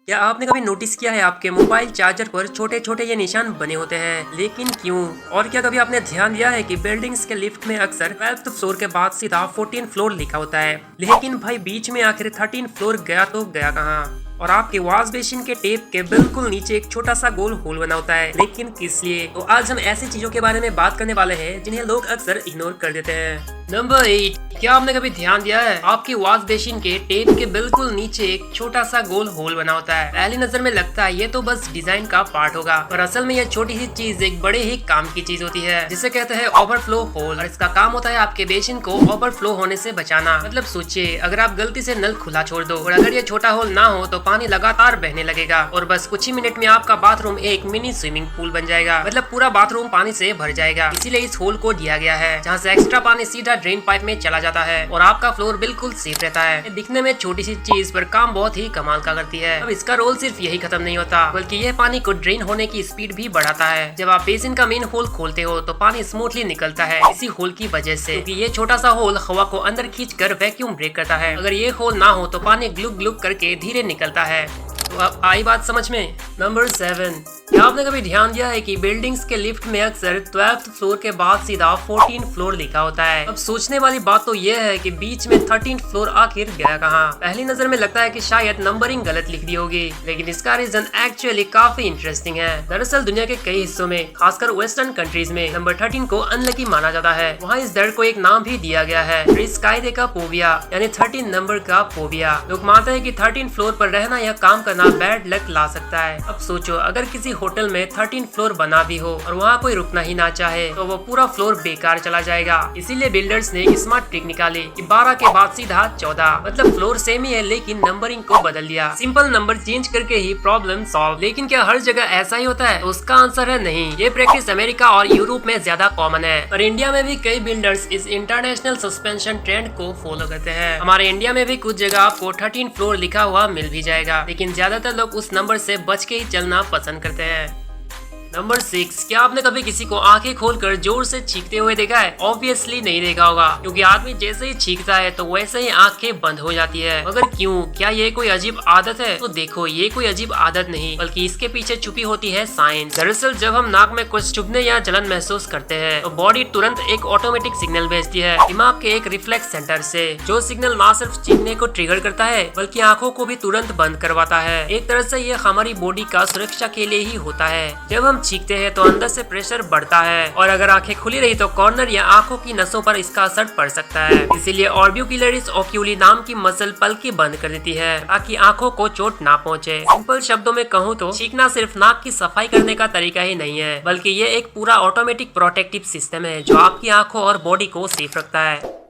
क्या आपने कभी नोटिस किया है आपके मोबाइल चार्जर पर छोटे छोटे ये निशान बने होते हैं, लेकिन क्यों? और क्या कभी आपने ध्यान दिया है कि बिल्डिंग्स के लिफ्ट में अक्सर 12th फ्लोर के बाद सीधा 14 फ्लोर लिखा होता है, लेकिन भाई बीच में आखिर 13 फ्लोर गया तो गया कहाँ? और आपके वॉश बेसिन के टेप के बिल्कुल नीचे एक छोटा सा गोल होल बना होता है, लेकिन किस लिए? तो आज हम ऐसी चीजों के बारे में बात करने वाले हैं जिन्हें लोग अक्सर इग्नोर कर देते हैं। नंबर 8, क्या आपने कभी ध्यान दिया है आपकी वॉश बेसिन के टेप के बिल्कुल नीचे एक छोटा सा गोल होल बना होता है। पहली नजर में लगता है ये तो बस डिजाइन का पार्ट होगा, पर असल में यह छोटी सी चीज एक बड़े ही काम की चीज होती है, जिसे कहते हैं ओवरफ्लो होल। और इसका काम होता है आपके बेसिन को ओवरफ्लो होने से बचाना। मतलब सोचिए, अगर आप गलती से नल खुला छोड़ दो और अगर ये छोटा होल ना हो तो पानी लगातार बहने लगेगा और बस कुछ ही मिनट में आपका बाथरूम एक मिनी स्विमिंग पूल बन जाएगा। मतलब पूरा बाथरूम पानी से भर जाएगा। इसीलिए इस होल को दिया गया है, जहाँ से एक्स्ट्रा पानी सीधा ड्रेन पाइप में चला जाता है और आपका फ्लोर बिल्कुल सेफ रहता है। दिखने में छोटी सी चीज पर काम बहुत ही कमाल का करती है। अब इसका रोल सिर्फ यही खत्म नहीं होता, बल्कि यह पानी को ड्रेन होने की स्पीड भी बढ़ाता है। जब आप बेसिन का मेन होल खोलते हो तो पानी स्मूथली निकलता है इसी होल की वजह से, क्योंकि ये छोटा सा होल हवा को अंदर खींचकर वैक्यूम ब्रेक करता है। अगर ये होल ना हो तो पानी ग्लुक ग्लुक करके धीरे निकलता है। तो अब आई बात समझ में। नंबर 7, क्या आपने कभी ध्यान दिया है कि बिल्डिंग्स के लिफ्ट में अक्सर 12th फ्लोर के बाद सीधा 14 फ्लोर लिखा होता है? अब सोचने वाली बात तो यह है कि बीच में 13 फ्लोर आखिर गया कहाँ? पहली नजर में लगता है कि शायद नंबरिंग गलत लिख दी होगी, लेकिन इसका रीजन एक्चुअली काफी इंटरेस्टिंग है। दरअसल दुनिया के कई हिस्सों में, खासकर वेस्टर्न कंट्रीज में, नंबर 13 को अनलकी माना जाता है। वहाँ इस दर्द को एक नाम भी दिया गया है, इस कायदे का फोबिया, यानी 13 नंबर का फोबिया। लोग मानते हैं कि 13 फ्लोर पर रहना या काम करना बैड लक ला सकता है। अब सोचो, अगर किसी होटल में 13 फ्लोर बना भी हो और वहाँ कोई रुकना ही ना चाहे तो वो पूरा फ्लोर बेकार चला जाएगा। इसीलिए बिल्डर्स ने एक स्मार्ट ट्रिक निकाली कि 12 के बाद सीधा 14, मतलब फ्लोर सेम ही है लेकिन नंबरिंग को बदल दिया। सिंपल नंबर चेंज करके ही प्रॉब्लम सॉल्व। लेकिन क्या हर जगह ऐसा ही होता है? तो उसका आंसर है नहीं। ये प्रैक्टिस अमेरिका और यूरोप में ज्यादा कॉमन है, और इंडिया में भी कई बिल्डर्स इस इंटरनेशनल सस्पेंशन ट्रेंड को फॉलो करते हैं। हमारे इंडिया में भी कुछ जगह आपको 13 फ्लोर लिखा हुआ मिल भी जाएगा, लेकिन ज्यादातर लोग उस नंबर से बच के ही चलना पसंद करते हैं। नंबर 6, क्या आपने कभी किसी को आंखें खोलकर जोर से चीखते हुए देखा है? ऑब्वियसली नहीं देखा होगा, क्योंकि आदमी जैसे ही चीखता है तो वैसे ही आंखें बंद हो जाती है। मगर क्यों? क्या ये कोई अजीब आदत है? तो देखो, ये कोई अजीब आदत नहीं, बल्कि इसके पीछे छुपी होती है साइंस। दरअसल जब हम नाक में कुछ चुभने या जलन महसूस करते हैं तो बॉडी तुरंत एक ऑटोमेटिक सिग्नल भेजती है दिमाग के एक रिफ्लेक्स सेंटर से, जो सिग्नल ना सिर्फ चीखने को ट्रिगर करता है बल्कि आंखों को भी तुरंत बंद करवाता है। एक तरह से ये हमारी बॉडी का सुरक्षा के लिए ही होता है। जब हम चीखते हैं तो अंदर से प्रेशर बढ़ता है, और अगर आंखें खुली रही तो कॉर्नर या आंखों की नसों पर इसका असर पड़ सकता है। इसीलिए ऑर्बिक्युलरिस ओक्यूली नाम की मसल पलकें बंद कर देती है ताकि आंखों को चोट ना पहुंचे। सिंपल शब्दों में कहूँ तो चीखना सिर्फ नाक की सफाई करने का तरीका ही नहीं है, बल्कि ये एक पूरा ऑटोमेटिक प्रोटेक्टिव सिस्टम है जो आपकी आंखों और बॉडी को सेफ रखता है।